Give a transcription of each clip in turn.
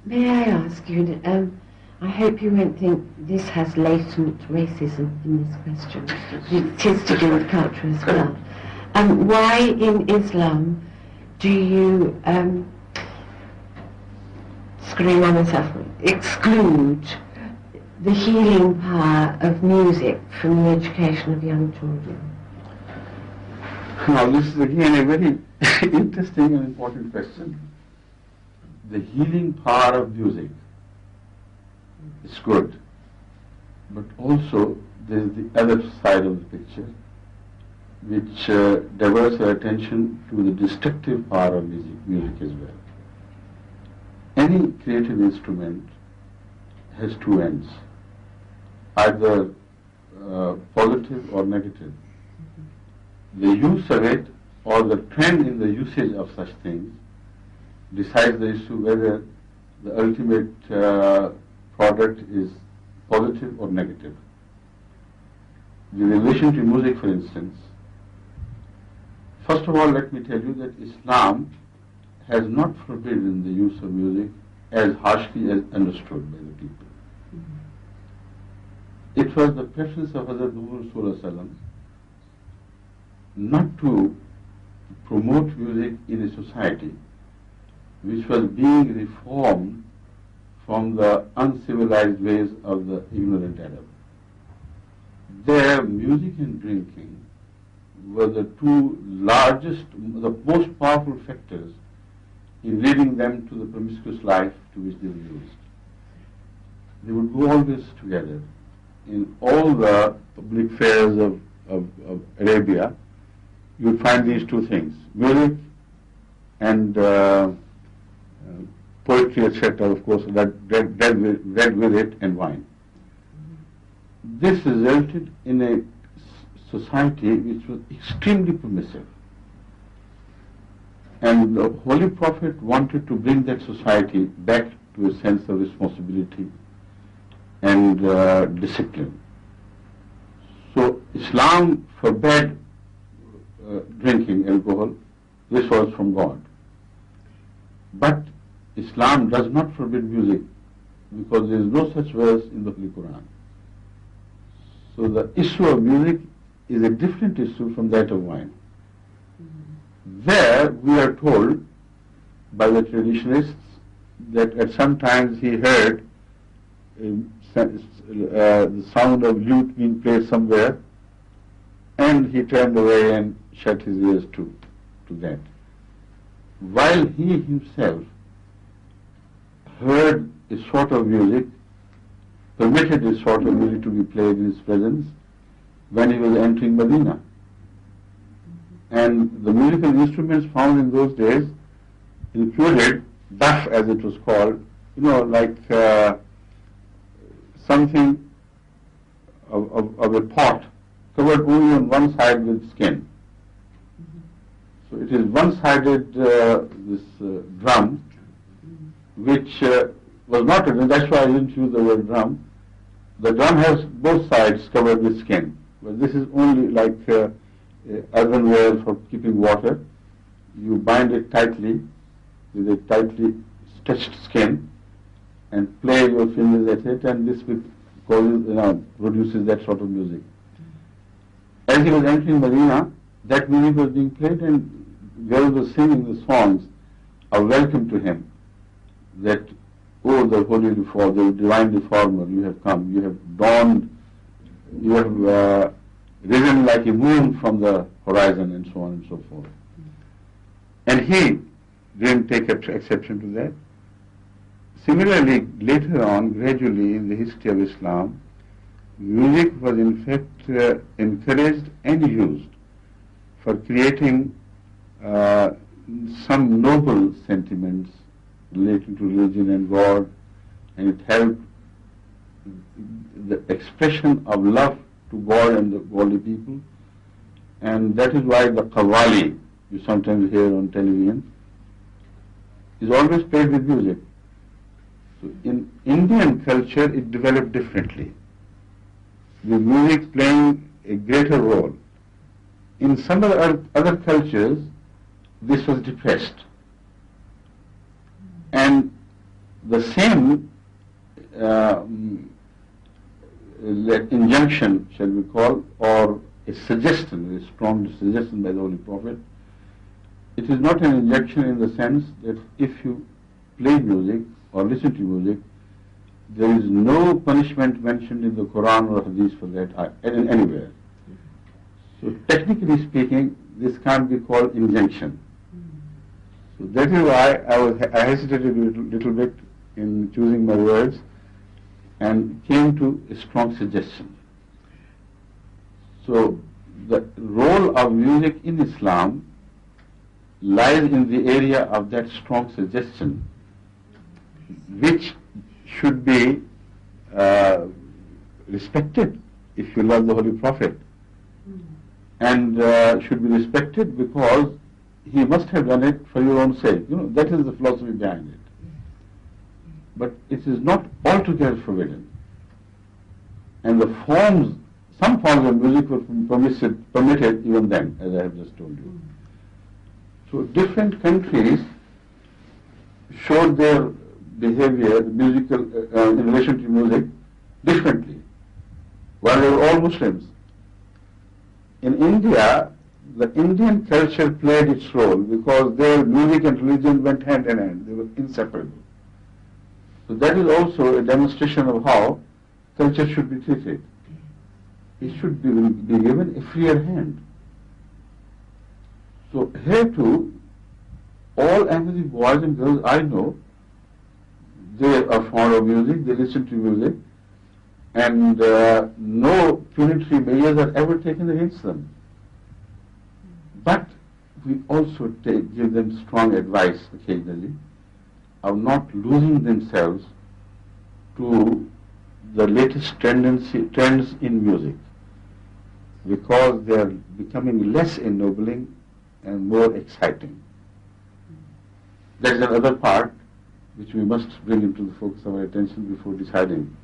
May I ask you, I hope you won't think this has latent racism in this question. It is to do with culture as well. Why in Islam do you exclude the healing power of music from the education of young children? Now this is again a very interesting and important question. The healing power of music is good, but also there is the other side of the picture, which diverts our attention to the destructive power of music as well. Any creative instrument has two ends, either positive or negative. The use of it or the trend in the usage of such things decides the issue whether the ultimate product is positive or negative. The relation to music, for instance, first of all, let me tell you that Islam has not forbidden the use of music as harshly as understood by the people. It was the preference of Hazrat Muhammad not to promote music in a society which was being reformed from the uncivilized ways of the ignorant Arab. There, music and drinking were the two largest, the most powerful factors in leading them to the promiscuous life to which they were used. They would go always together. In all the public fairs of Arabia, you would find these two things, music and poetry, etc., of course, that read with it, and wine. This resulted in a society which was extremely permissive. And the Holy Prophet wanted to bring that society back to a sense of responsibility and discipline. So Islam forbade drinking alcohol. This was from God. But Islam does not forbid music because there is no such verse in the Holy Quran. So the issue of music is a different issue from that of wine. There we are told by the traditionalists that at some times he heard the sound of lute being played somewhere, and he turned away and shut his ears to that. While he himself heard a sort of music, permitted a sort of music to be played in his presence when he was entering Medina. And the musical instruments found in those days included daf, as it was called, like something of a pot covered only on one side with skin. So it is one-sided this drum, which was not, and that's why I didn't use the word drum. The drum has both sides covered with skin, but this is only like earthenware for keeping water. You bind it tightly with a tightly stretched skin and play your fingers at it, and this produces that sort of music. As he was entering Medina, that music was being played, and girls were singing the songs of welcome to him, that, oh, the holy reformer, the divine reformer, you have come, you have dawned, you have risen like a moon from the horizon, and so on and so forth. And he didn't take exception to that. Similarly, later on, gradually in the history of Islam, music was in fact encouraged and used for creating some noble sentiments relating to religion and God, and it helped the expression of love to God and the godly people. And that is why the qawwali you sometimes hear on television is always played with music. So in Indian culture it developed differently, with music playing a greater role. In some other cultures this was depressed, and the same injunction, shall we call, or a suggestion, a strong suggestion by the Holy Prophet. It is not an injunction in the sense that if you play music or listen to music, there is no punishment mentioned in the Quran or Hadith for that anywhere. So technically speaking, this can't be called injunction. So that is why I hesitated a little bit in choosing my words and came to a strong suggestion. So the role of music in Islam lies in the area of that strong suggestion, which should be respected if you love the Holy Prophet, and should be respected because he must have done it for your own sake. That is the philosophy behind it. But it is not altogether forbidden. And the forms, some forms of music were permitted even then, as I have just told you. So different countries showed their behavior, musical, in relation to music, differently, while they were all Muslims. In India, the Indian culture played its role because their music and religion went hand in hand. They were inseparable. So that is also a demonstration of how culture should be treated. It should be given a freer hand. So here too, all Ahmadi boys and girls I know, they are fond of music, they listen to music, and no punitive measures are ever taken against them. But we also give them strong advice occasionally of not losing themselves to the latest trends in music, because they are becoming less ennobling and more exciting. That is another part which we must bring into the focus of our attention before deciding.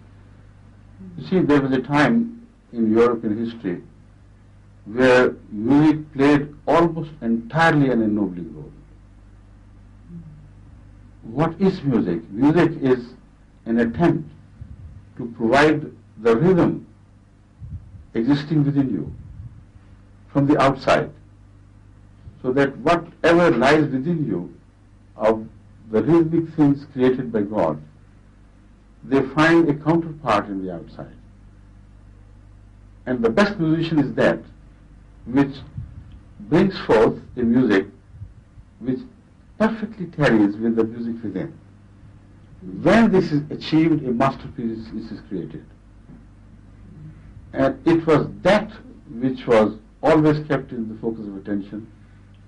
You see, there was a time in European history where music played almost entirely an ennobling role. What is music? Music is an attempt to provide the rhythm existing within you from the outside, so that whatever lies within you of the rhythmic things created by God, they find a counterpart in the outside. And the best musician is that which brings forth a music which perfectly tallies with the music within. When this is achieved, a masterpiece is created. And it was that which was always kept in the focus of attention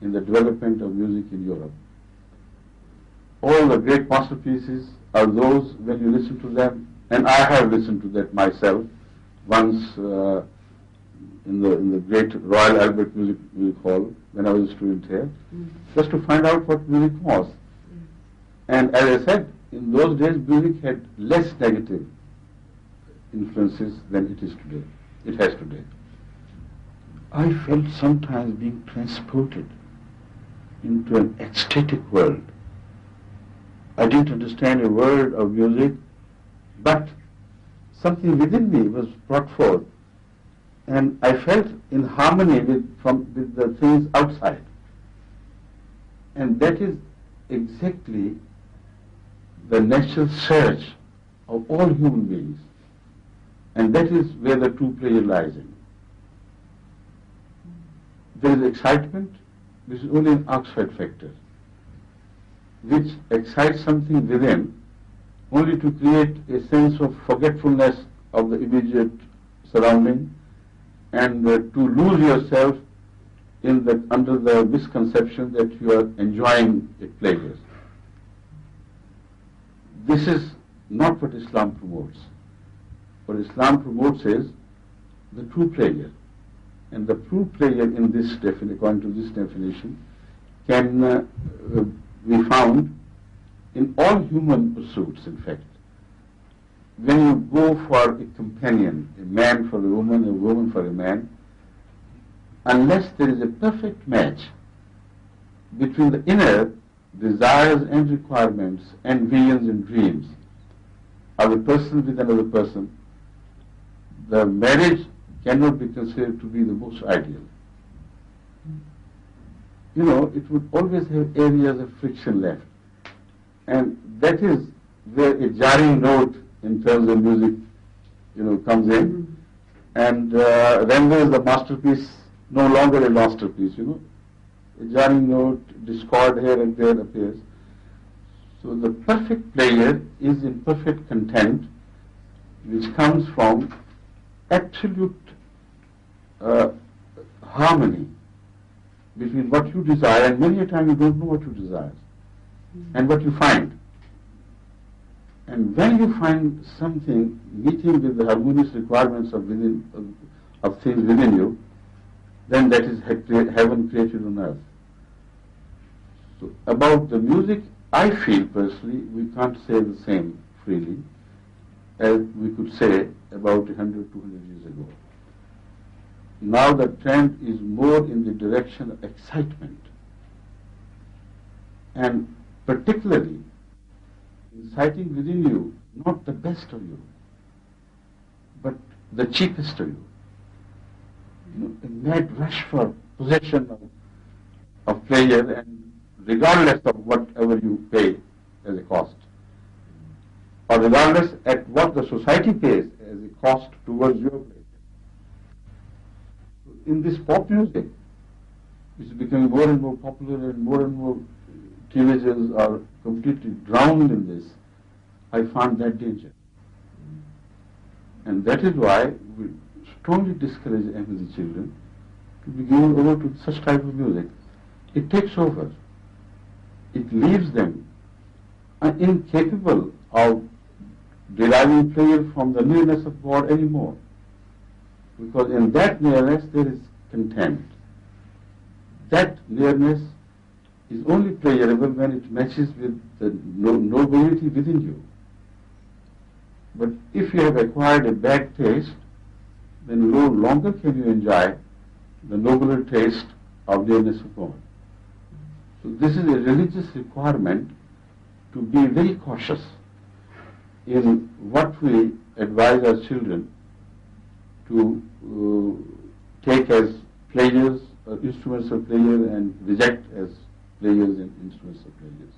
in the development of music in Europe. All the great masterpieces are those when you listen to them, and I have listened to that myself once in the great Royal Albert Music Hall when I was a student here, just to find out what music was. And as I said, in those days music had less negative influences than it is today. It has today. I felt sometimes being transported into an ecstatic world. I didn't understand a word of music, but something within me was brought forth, and I felt in harmony with the things outside. And that is exactly the natural search of all human beings. And that is where the true pleasure lies in. There is excitement, which is only an outside factor, which excites something within only to create a sense of forgetfulness of the immediate surrounding and to lose yourself under the misconception that you are enjoying a pleasure. This is not what Islam promotes. What Islam promotes is the true pleasure. And the true pleasure in this according to this definition, can be found in all human pursuits, in fact. When you go for a companion, a man for a woman for a man, unless there is a perfect match between the inner desires and requirements and visions and dreams of a person with another person, the marriage cannot be considered to be the most ideal. It would always have areas of friction left. And that is where a jarring note in terms of music, comes in and renders the masterpiece no longer a masterpiece, A jarring note, discord here and there appears. So the perfect player is in perfect content, which comes from absolute harmony between what you desire, and many a time you don't know what you desire, and what you find. And when you find something meeting with the harmonious requirements of things within you, then that is heaven created on earth. So about the music, I feel personally, we can't say the same freely as we could say about 100, 200 years ago. Now the trend is more in the direction of excitement, and particularly inciting within you not the best of you, but the cheapest of you. A mad rush for possession of pleasure, and regardless of whatever you pay as a cost, or regardless at what the society pays as a cost towards your pleasure. In this pop music, which is becoming more and more popular, and more teenagers are completely drowned in this, I find that danger. And that is why we strongly discourage the children to be given over to such type of music. It takes over. It leaves them incapable of deriving pleasure from the nearness of God anymore. Because in that nearness there is content. That nearness is only pleasurable when it matches with the nobility within you. But if you have acquired a bad taste, then no longer can you enjoy the nobler taste of nearness of God. So this is a religious requirement to be very cautious in what we advise our children to take as pleasures or instruments of pleasure, and reject as pleasures and instruments of pleasures.